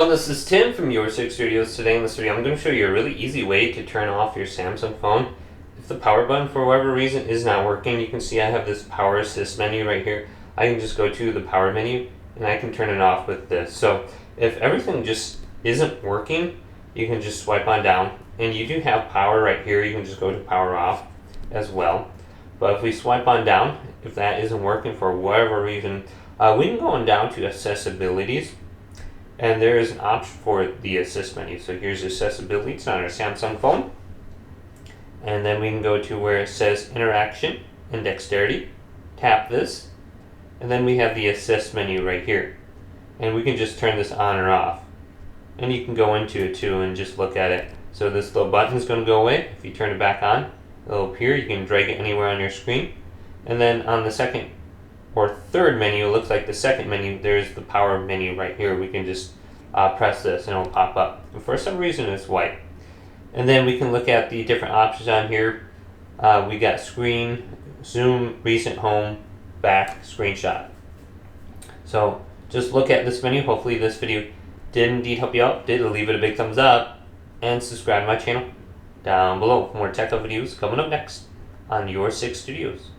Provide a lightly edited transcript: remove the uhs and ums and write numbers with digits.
Well, this is Tim from Your Six Studios. Today in this video I'm going to show you a really easy way to turn off your Samsung phone. If the power button for whatever reason is not working, you can see I have this power assist menu right here. I can just go to the power menu and I can turn it off with this. So if everything just isn't working, you can just swipe on down, and you do have power right here. You can just go to power off as well. But if we swipe on down, if that isn't working for whatever reason, we can go on down to accessibilities. And there is an option for the assist menu. So here's accessibility. It's on our Samsung phone. And then we can go to where it says interaction and dexterity. Tap this. And then we have the assist menu right here. And we can just turn this on or off. And you can go into it too and just look at it. So this little button is going to go away. If you turn it back on, it'll appear. You can drag it anywhere on your screen. And then on the second or third menu, it looks like the second menu, there's the power menu right here. We can just press this and it'll pop up. And for some reason it's white. And then we can look at the different options on here. We got screen, zoom, recent home, back, screenshot. So just look at this menu. Hopefully this video did indeed help you out. Did leave it a big thumbs up and subscribe to my channel down below. More tech videos coming up next on Your Six Studios.